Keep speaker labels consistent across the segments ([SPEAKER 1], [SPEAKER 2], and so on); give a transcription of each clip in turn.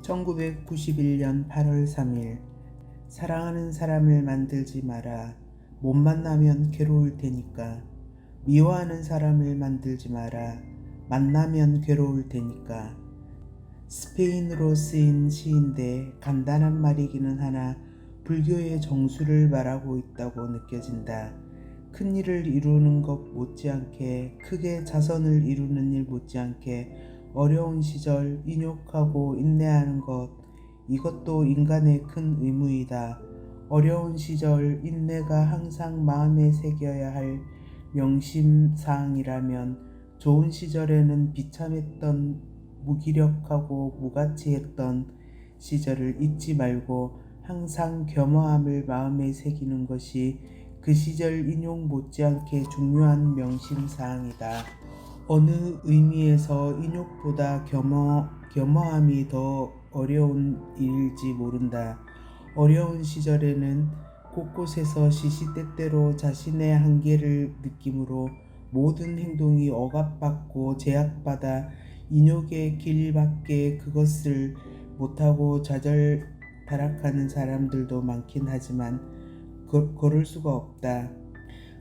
[SPEAKER 1] 1991년 8월 3일 사랑하는 사람을 만들지 마라. 못 만나면 괴로울 테니까. 미워하는 사람을 만들지 마라. 만나면 괴로울 테니까. 스페인어로 쓰인 시인데 간단한 말이기는 하나 불교의 정수를 말하고 있다고 느껴진다. 큰 일을 이루는 것 못지않게, 크게 자선을 이루는 일 못지않게 어려운 시절 인욕하고 인내하는 것, 이것도 인간의 큰 의무이다. 어려운 시절 인내가 항상 마음에 새겨야 할 명심사항이라면 좋은 시절에는 비참했던, 무기력하고 무가치했던 시절을 잊지 말고 항상 겸허함을 마음에 새기는 것이 그 시절 인욕 못지않게 중요한 명심사항이다. 어느 의미에서 인욕보다 겸허함이 더 어려운 일일지 모른다. 어려운 시절에는 곳곳에서 시시때때로 자신의 한계를 느끼므로 모든 행동이 억압받고 제약받아 인욕의 길밖에 그것을 못하고 좌절타락하는 사람들도 많긴 하지만 걸을 수가 없다.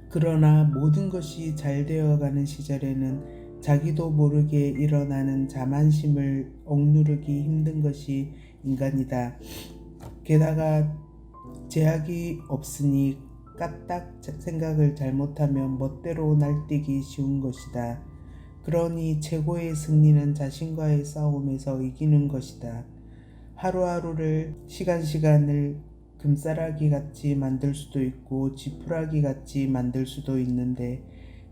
[SPEAKER 1] 그러나 모든 것이 잘 되어가는 시절에는 자기도 모르게 일어나는 자만심을 억누르기 힘든 것이 인간이다. 게다가 제약이 없으니 까딱 생각을 잘못하면 멋대로 날뛰기 쉬운 것이다. 그러니 최고의 승리는 자신과의 싸움에서 이기는 것이다. 하루하루를 시간을 금싸라기 같이 만들 수도 있고 지푸라기 같이 만들 수도 있는데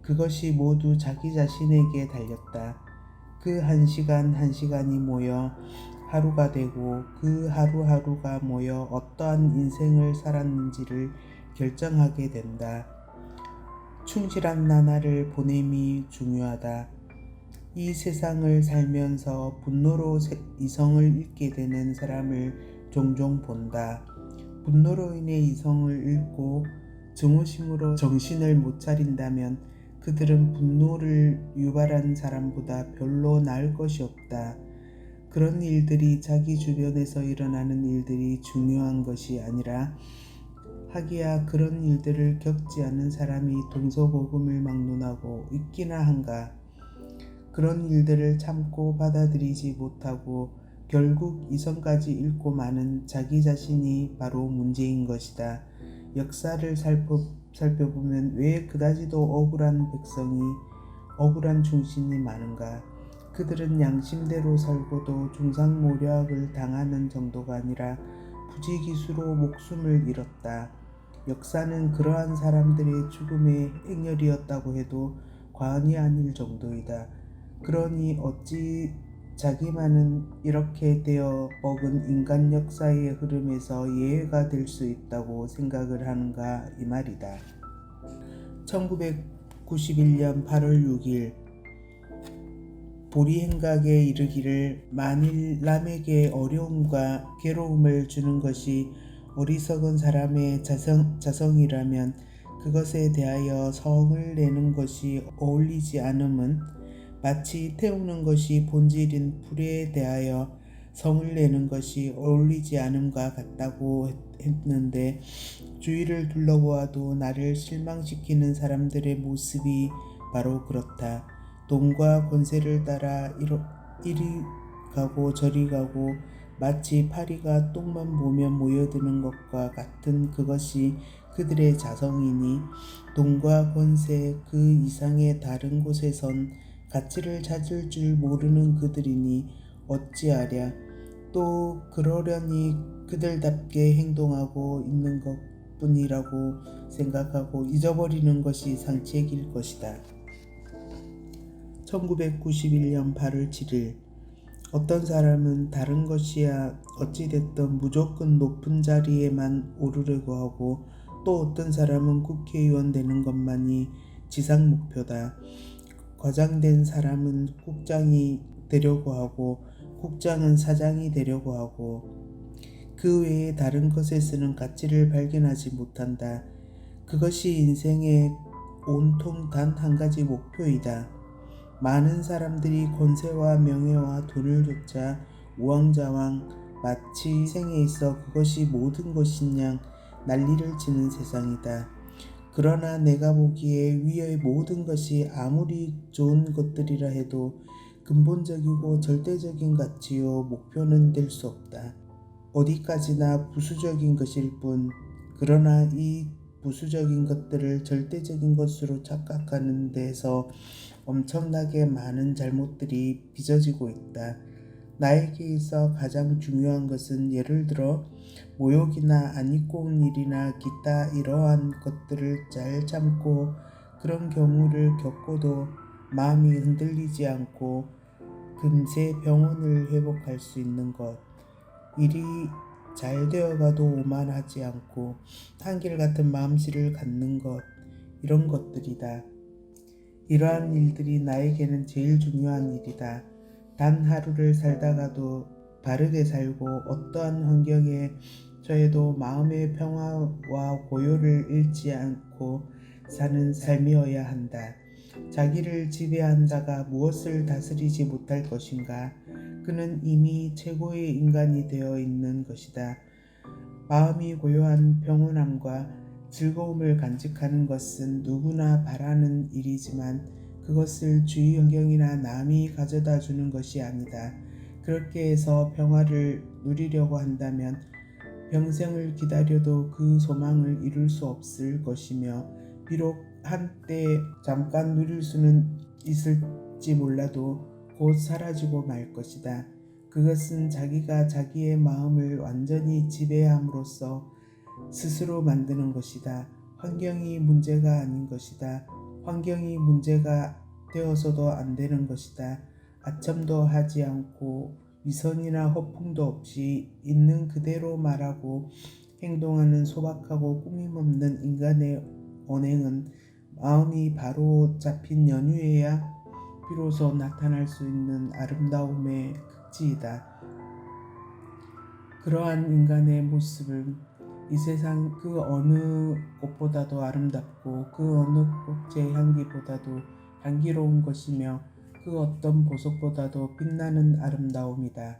[SPEAKER 1] 그것이 모두 자기 자신에게 달렸다. 그 한 시간 한 시간이 모여 하루가 되고 그 하루하루가 모여 어떠한 인생을 살았는지를 결정하게 된다. 충실한 나날을 보냄이 중요하다. 이 세상을 살면서 분노로 이성을 잃게 되는 사람을 종종 본다. 분노로 인해 이성을 잃고 증오심으로 정신을 못 차린다면 그들은 분노를 유발한 사람보다 별로 나을 것이 없다. 그런 일들이 자기 주변에서 일어나는 일들이 중요한 것이 아니라 하기야 그런 일들을 겪지 않은 사람이 동서고금을 막론하고 있기나 한가. 그런 일들을 참고 받아들이지 못하고 결국 이성까지 잃고 마는 자기 자신이 바로 문제인 것이다. 역사를 살펴보면 왜 그다지도 억울한 백성이, 억울한 충신이 많은가? 그들은 양심대로 살고도 중상모략을 당하는 정도가 아니라 부지기수로 목숨을 잃었다. 역사는 그러한 사람들의 죽음의 행렬이었다고 해도 과언이 아닐 정도이다. 그러니 어찌 자기만은 이렇게 되어 먹은 인간 역사의 흐름에서 예외가 될 수 있다고 생각을 하는가 이 말이다. 1991년 8월 6일 보리행각에 이르기를 만일 남에게 어려움과 괴로움을 주는 것이 어리석은 사람의 자성이라면 그것에 대하여 성을 내는 것이 어울리지 않음은 마치 태우는 것이 본질인 불에 대하여 성을 내는 것이 어울리지 않음과 같다고 했는데 주위를 둘러보아도 나를 실망시키는 사람들의 모습이 바로 그렇다. 돈과 권세를 따라 이리 가고 저리 가고 마치 파리가 똥만 보면 모여드는 것과 같은 그것이 그들의 자성이니 돈과 권세 그 이상의 다른 곳에선 가치를 찾을 줄 모르는 그들이니 어찌하랴. 또 그러려니 그들답게 행동하고 있는 것뿐이라고 생각하고 잊어버리는 것이 상책일 것이다. 1991년 8월 7일 어떤 사람은 다른 것이야 어찌됐든 무조건 높은 자리에만 오르려고 하고 또 어떤 사람은 국회의원 되는 것만이 지상 목표다. 과장된 사람은 국장이 되려고 하고 국장은 사장이 되려고 하고 그 외에 다른 것에 쓰는 가치를 발견하지 못한다. 그것이 인생의 온통 단 한 가지 목표이다. 많은 사람들이 권세와 명예와 돈을 좇아 우왕좌왕 마치 생에 있어 그것이 모든 것인 양 난리를 치는 세상이다. 그러나 내가 보기에 위의 모든 것이 아무리 좋은 것들이라 해도 근본적이고 절대적인 가치요 목표는 될 수 없다. 어디까지나 부수적인 것일 뿐. 그러나 이 부수적인 것들을 절대적인 것으로 착각하는 데서 엄청나게 많은 잘못들이 빚어지고 있다. 나에게 있어 가장 중요한 것은 예를 들어 모욕이나 안 있고 온 일이나 기타 이러한 것들을 잘 참고 그런 경우를 겪고도 마음이 흔들리지 않고 금세 병원을 회복할 수 있는 것. 일이 잘 되어가도 오만하지 않고 한결같은 마음씨를 갖는 것. 이런 것들이다. 이러한 일들이 나에게는 제일 중요한 일이다. 단 하루를 살다가도 바르게 살고 어떠한 환경에 처해도 마음의 평화와 고요를 잃지 않고 사는 삶이어야 한다. 자기를 지배한 자가 무엇을 다스리지 못할 것인가? 그는 이미 최고의 인간이 되어 있는 것이다. 마음이 고요한 평온함과 즐거움을 간직하는 것은 누구나 바라는 일이지만 그것을 주위 환경이나 남이 가져다 주는 것이 아니다. 그렇게 해서 평화를 누리려고 한다면 평생을 기다려도 그 소망을 이룰 수 없을 것이며 비록 한때 잠깐 누릴 수는 있을지 몰라도 곧 사라지고 말 것이다. 그것은 자기가 자기의 마음을 완전히 지배함으로써 스스로 만드는 것이다. 환경이 문제가 아닌 것이다. 환경이 문제가 되어서도 안 되는 것이다. 아첨도 하지 않고 위선이나 허풍도 없이 있는 그대로 말하고 행동하는 소박하고 꾸밈없는 인간의 언행은 마음이 바로 잡힌 연유에야 비로소 나타날 수 있는 아름다움의 극치이다. 그러한 인간의 모습은 이 세상 그 어느 꽃보다도 아름답고 그 어느 꽃의 향기보다도 향기로운 것이며 그 어떤 보석보다도 빛나는 아름다움이다.